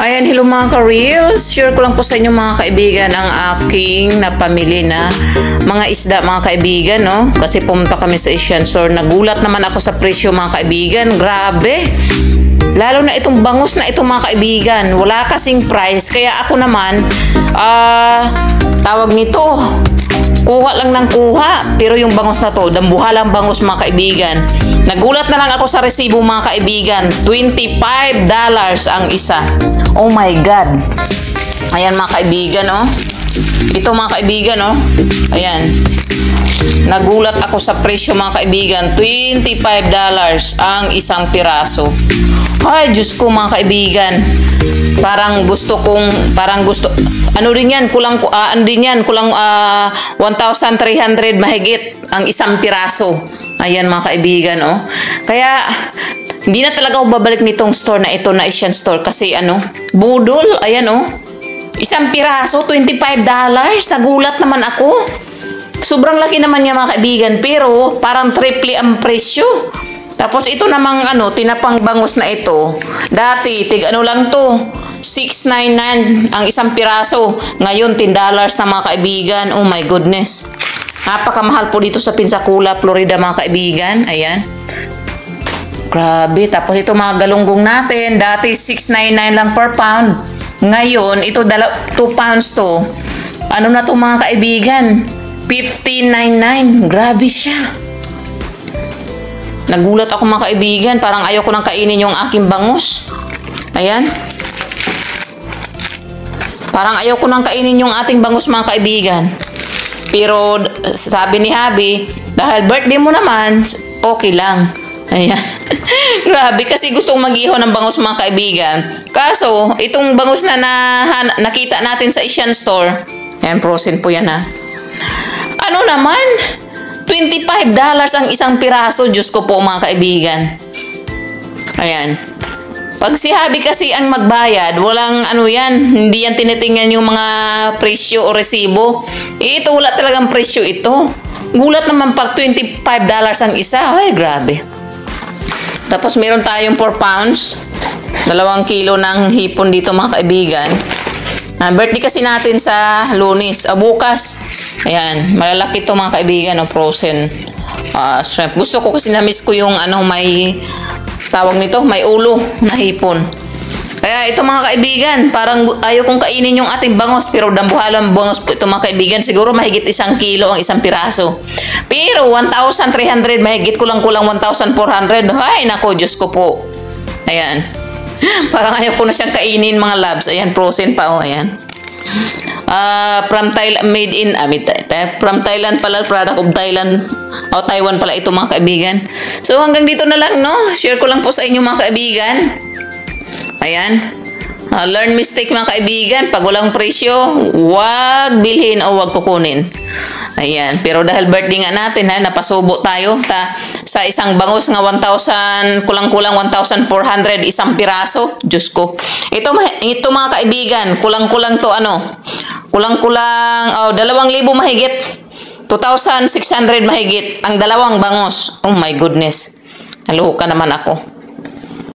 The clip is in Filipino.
Ayan, hello mga ka-reels. Share ko lang po sa inyo mga kaibigan ang aking napamili na mga isda mga kaibigan, no? Kasi pumunta kami sa Asian Store. Nagulat naman ako sa presyo mga kaibigan. Grabe. Lalo na itong bangus na ito mga kaibigan. Wala kasing price. Kaya ako naman, tawag nito, kuha lang ng kuha. Pero yung bangus na to, dambuhalang bangus mga kaibigan. Nagulat na lang ako sa resibo mga kaibigan. $25 ang isa. Oh my God. Ayan mga kaibigan, oh. Ito mga kaibigan, oh. Ayan. Nagulat ako sa presyo mga kaibigan. $25 ang isang piraso. Ay, Diyos ko mga kaibigan. Parang gusto, ano rin yan, kulang 1,300 mahigit ang isang piraso. Ayan mga kaibigan, oh. Kaya, hindi na talaga ako babalik nitong store na ito, na Asian Store. Kasi ano, budol, ayan oh. Isang piraso, $25. Nagulat naman ako. Sobrang laki naman niya mga kaibigan. Pero, parang triple ang presyo. Tapos ito namang ano, tinapang bangus na ito. Dati, ano lang to, $6.99 ang isang piraso. Ngayon, $10 na mga kaibigan. Oh my goodness. Napakamahal po dito sa Pensacola, Florida mga kaibigan. Ayan. Grabe. Tapos ito mga galunggong natin. Dati $6.99 lang per pound. Ngayon, ito 2 pounds to. Ano na to mga kaibigan? $15.99. Grabe siya. Nagulat ako mga kaibigan. Parang ayaw ko nang kainin yung aking bangus. Ayan. Parang ayaw ko nang kainin yung ating bangus mga kaibigan. Pero sabi ni Habi, dahil birthday mo naman, okay lang. Ayan. Grabe, kasi gusto kong mag-ihaw ng bangus mga kaibigan. Kaso, itong bangus na nakita natin sa Asian Store, ayan, frozen po yan ha. Ano naman? $25 ang isang piraso. Diyos ko po mga kaibigan. Ayan. Pag si Habi kasi ang magbayad, walang ano yan, hindi yan tinitingnan yung mga presyo o resibo. Ito, wala talagang presyo ito. Gulat naman pag $25 ang isa. Ay, grabe. Tapos meron tayong 4 pounds. 2 kilo ng hipon dito mga kaibigan. Birthday kasi natin sa Lunes. Bukas. Ayan. Malalaki ito mga kaibigan. Frozen shrimp. Gusto ko kasi na-miss ko yung ano, may tawag nito, may ulo na hipon. Kaya ito mga kaibigan, parang ayaw kong kainin yung ating bangus. Pero dambuhalang bangus po ito mga kaibigan. Siguro mahigit 1 kilo ang isang piraso. Pero 1,300 mahigit, kulang-kulang 1,400. Ay nako, Diyos ko po. Ayan. Parang ayaw ko na siyang kainin mga loves. Ayan, frozen pa oh, ayan. From Thailand, from Thailand pala, product of Thailand o Taiwan pala ito mga kaibigan. So hanggang dito na lang, no? Share ko lang po sa inyo mga kaibigan. Ayan. Learn mistake mga kaibigan. Pag walang presyo, wag bilhin o wag kukunin. Ayan. Pero dahil birthday nga natin, ha, napasubo tayo sa isang bangus nga 1,000, kulang-kulang 1,400 isang piraso. Diyos ko. Ito mga kaibigan, kulang-kulang to ano. Kulang-kulang 2,000 mahigit. 2,600 mahigit ang dalawang bangus. Oh my goodness. Naluho ka naman ako.